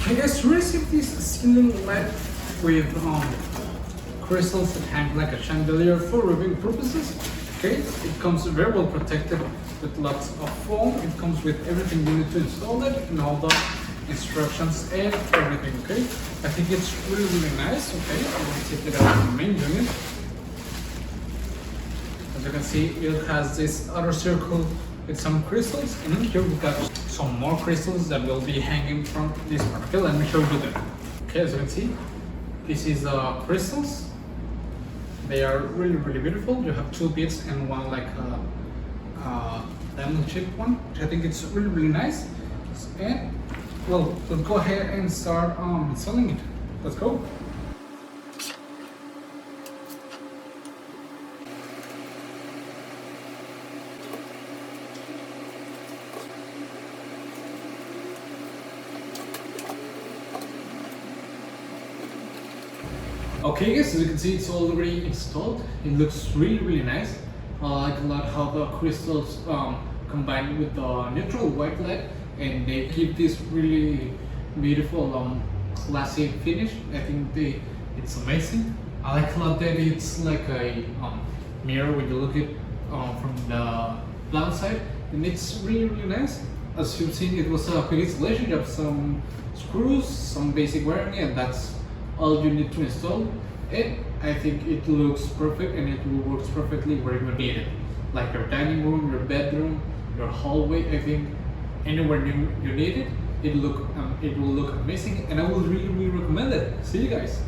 Okay guys, we received this ceiling light with crystals that hang like a chandelier for viewing purposes. Okay, it comes very well protected with lots of foam. It comes with everything you need to install it and all the instructions and everything. Okay, I think it's really nice. Okay, I'm going to take it out of the main unit. As you can see, it has this outer circle with some crystals, and in here we got some more crystals that will be hanging from this part. Okay, let me show you them. Okay, as you can see, this is crystals. They are really beautiful. You have two bits and one like a diamond shaped one, which I think it's really nice. And well, let's go ahead and start installing it. Let's go. Okay guys, as you can see, it's already installed. It looks really nice. I like a lot how the crystals combine with the neutral white light, and they give this really beautiful classy finish. I think it's amazing. I like a lot that it's like a mirror when you look at from the blind side, and it's really nice. As you've seen, it was a quick installation. You have some screws, some basic wiring, and that's all you need to install. And I think it looks perfect, and it works perfectly where you need it, like your dining room, your bedroom, your hallway. I think anywhere you need it, it will look amazing, and I will really recommend it. See you guys.